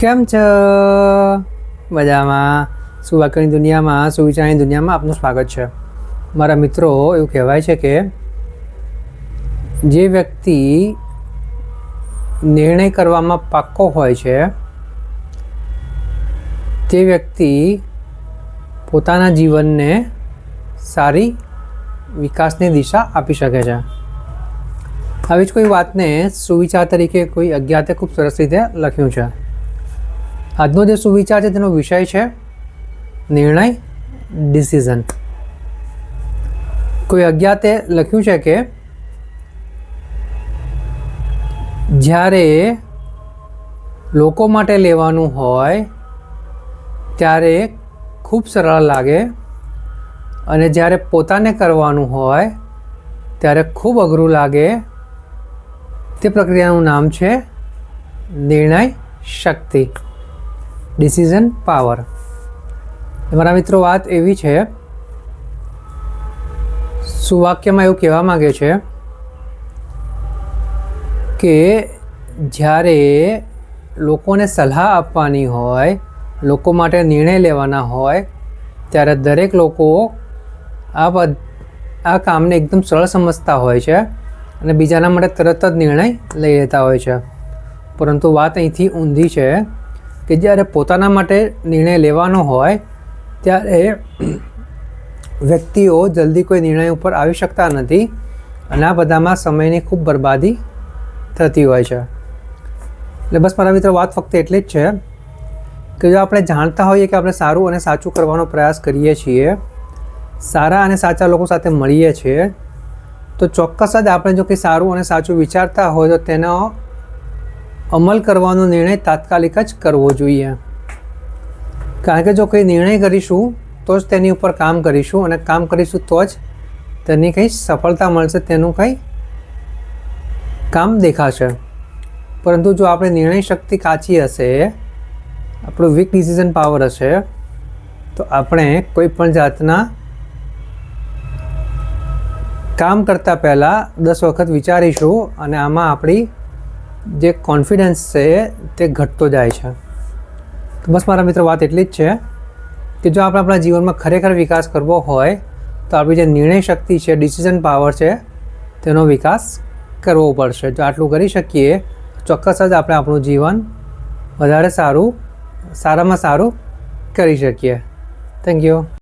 કેમ છો? મજામાં? સુવાક્યની દુનિયામાં, સુવિચારની દુનિયામાં આપનું સ્વાગત છે. મારા મિત્રો, એવું કહેવાય છે કે જે વ્યક્તિ નિર્ણય કરવામાં પાક્કો હોય છે તે વ્યક્તિ પોતાના જીવનને સારી વિકાસની દિશા આપી શકે છે. આવી જ કોઈ વાતને સુવિચાર તરીકે કોઈ અજ્ઞાતે ખૂબ સરસ રીતે લખ્યું છે. આજનો જે સુવિચાર છે તેનો વિષય છે નિર્ણય, ડિસિઝન. કોઈ અજ્ઞાતે લખ્યું છે કે જ્યારે લોકો માટે લેવાનું હોય ત્યારે ખૂબ સરળ લાગે અને જ્યારે પોતાને કરવાનું હોય ત્યારે ખૂબ અઘરું લાગે. તે પ્રક્રિયાનું નામ છે નિર્ણય શક્તિ, ડિસિઝન પાવર. મારા મિત્રો, વાત એવી છે, સુવાક્યમાં એવું કહેવા માગે છે કે જ્યારે લોકોને સલાહ આપવાની હોય, લોકો માટે નિર્ણય લેવાના હોય ત્યારે દરેક લોકો આ કામને એકદમ સરળ સમજતા હોય છે અને બીજાના માટે તરત જ નિર્ણય લઈ લેતા હોય છે. પરંતુ વાત અહીંથી ઊંધી છે કે જ્યારે પોતાના માટે નિર્ણય લેવાનો હોય ત્યારે વ્યક્તિઓ જલ્દી કોઈ નિર્ણય ઉપર આવી શકતા નથી અને આ બધામાં સમયની ખૂબ બરબાદી થતી હોય છે. એટલે બસ મારા મિત્રો, વાત ફક્ત એટલી જ છે કે જો આપણે જાણતા હોઈએ કે આપણે સારું અને સાચું કરવાનો પ્રયાસ કરીએ છીએ, સારા અને સાચા લોકો સાથે મળીએ છીએ, તો ચોક્કસ જ આપણે જો કંઈ સારું અને સાચું વિચારતા હોય તો તેનો અમલ કરવાનો નિર્ણય તાત્કાલિક જ કરવો જોઈએ. કારણ કે જો કંઈ નિર્ણય કરીશું તો જ તેની ઉપર કામ કરીશું અને કામ કરીશું તો જ તેની કંઈ સફળતા મળશે, તેનું કંઈ કામ દેખાશે. પરંતુ જો આપણે નિર્ણય શક્તિ કાચી હશે, આપણું વીક ડિસિઝન પાવર હશે, તો આપણે કોઈ પણ જાતના કામ કરતાં પહેલાં 10 વખત વિચારીશું અને આમાં આપણી જે કોન્ફિડન્સ છે તે ઘટતો જાય છે. તો બસ મારા મિત્રો, વાત એટલી જ છે કે જો આપણે આપણા જીવનમાં ખરેખર વિકાસ કરવો હોય તો આપણી જે નિર્ણય શક્તિ છે, ડિસિઝન પાવર છે, તેનો વિકાસ કરવો પડશે. જો આટલું કરી શકીએ ચોક્કસ જ આપણે આપણું જીવન વધારે સારામાં સારું કરી શકીએ. Thank you.